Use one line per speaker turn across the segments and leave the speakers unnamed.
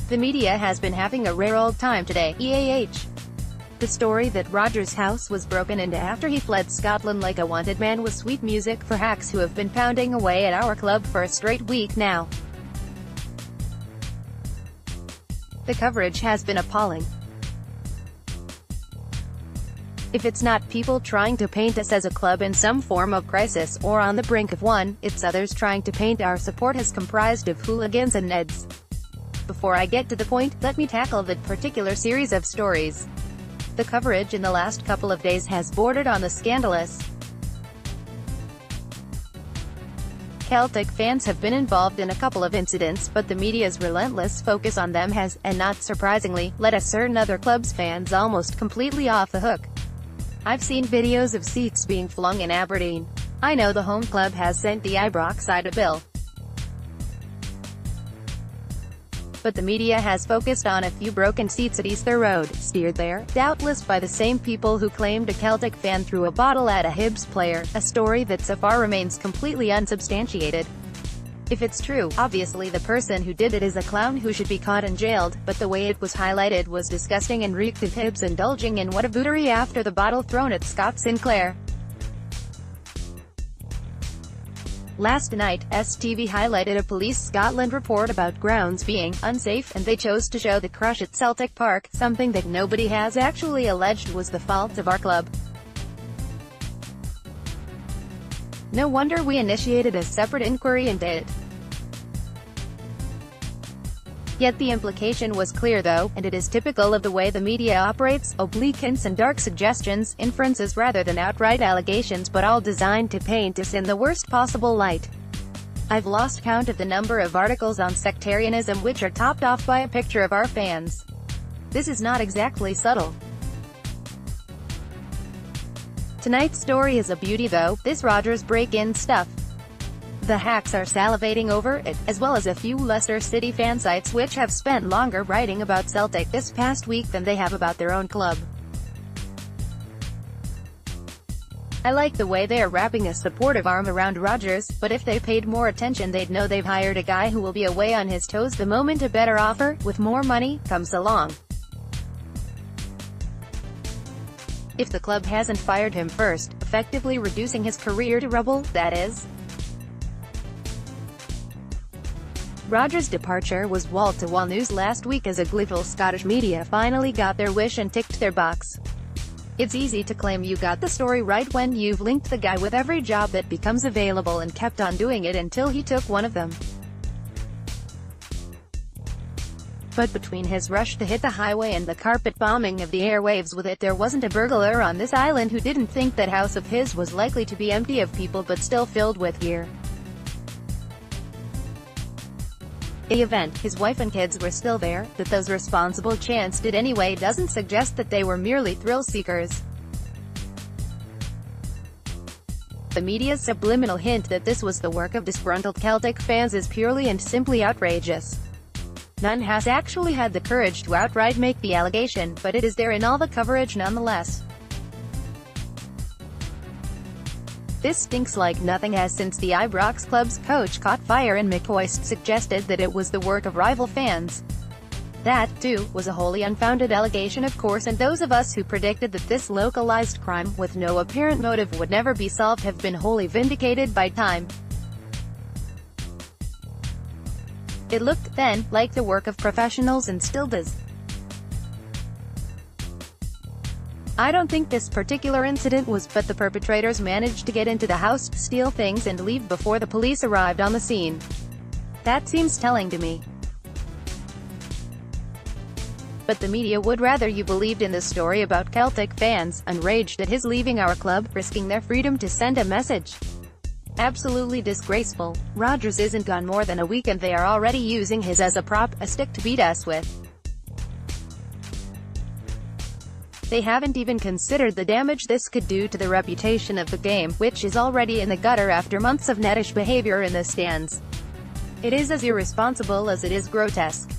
The media has been having a rare old time today, EAH. The story that Rodgers' house was broken into after he fled Scotland like a wanted man was sweet music for hacks who have been pounding away at our club for a straight week now. The coverage has been appalling. If it's not people trying to paint us as a club in some form of crisis, or on the brink of one, it's others trying to paint our support as comprised of hooligans and neds. Before I get to the point, let me tackle that particular series of stories. The coverage in the last couple of days has bordered on the scandalous. Celtic fans have been involved in a couple of incidents, but the media's relentless focus on them has, and not surprisingly, let a certain other club's fans almost completely off the hook. I've seen videos of seats being flung in Aberdeen. I know the home club has sent the Ibrox side a bill. But the media has focused on a few broken seats at Easter Road, steered there, doubtless by the same people who claimed a Celtic fan threw a bottle at a Hibs player, a story that so far remains completely unsubstantiated. If it's true, obviously the person who did it is a clown who should be caught and jailed, but the way it was highlighted was disgusting and reeked of Hibs indulging in whataboutery after the bottle thrown at Scott Sinclair. Last night, STV highlighted a Police Scotland report about grounds being unsafe, and they chose to show the crush at Celtic Park, something that nobody has actually alleged was the fault of our club. No wonder we initiated a separate inquiry into it. Yet the implication was clear though, and it is typical of the way the media operates: oblique hints and dark suggestions, inferences rather than outright allegations, but all designed to paint us in the worst possible light. I've lost count of the number of articles on sectarianism which are topped off by a picture of our fans. This is not exactly subtle. Tonight's story is a beauty though, this Rodgers break-in stuff. The hacks are salivating over it, as well as a few Leicester City fan sites which have spent longer writing about Celtic this past week than they have about their own club. I like the way they are wrapping a supportive arm around Rodgers, but if they paid more attention they'd know they've hired a guy who will be away on his toes the moment a better offer, with more money, comes along. If the club hasn't fired him first, effectively reducing his career to rubble, that is. Rodgers' departure was wall-to-wall news last week as a gleeful Scottish media finally got their wish and ticked their box. It's easy to claim you got the story right when you've linked the guy with every job that becomes available and kept on doing it until he took one of them. But between his rush to hit the highway and the carpet bombing of the airwaves with it, there wasn't a burglar on this island who didn't think that house of his was likely to be empty of people but still filled with gear. The event, his wife and kids were still there, that those responsible chanced it anyway doesn't suggest that they were merely thrill-seekers. The media's subliminal hint that this was the work of disgruntled Celtic fans is purely and simply outrageous. None has actually had the courage to outright make the allegation, but it is there in all the coverage nonetheless. This stinks like nothing has since the Ibrox club's coach caught fire and McCoist suggested that it was the work of rival fans. That, too, was a wholly unfounded allegation of course, and those of us who predicted that this localized crime, with no apparent motive, would never be solved have been wholly vindicated by time. It looked, then, like the work of professionals and still does. I don't think this particular incident was, but the perpetrators managed to get into the house, steal things and leave before the police arrived on the scene. That seems telling to me. But the media would rather you believed in the story about Celtic fans, enraged at his leaving our club, risking their freedom to send a message. Absolutely disgraceful. Rodgers isn't gone more than a week and they are already using his as a prop, a stick to beat us with. They haven't even considered the damage this could do to the reputation of the game, which is already in the gutter after months of nettish behavior in the stands. It is as irresponsible as it is grotesque.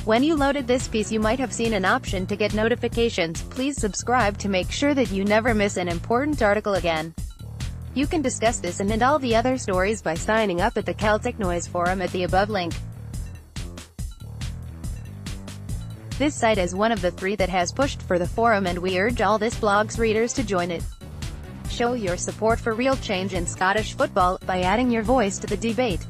When you loaded this piece you might have seen an option to get notifications. Please subscribe to make sure that you never miss an important article again. You can discuss this and all the other stories by signing up at the Celtic Noise Forum at the above link. This site is one of the 3 that has pushed for the forum, and we urge all this blog's readers to join it. Show your support for real change in Scottish football by adding your voice to the debate.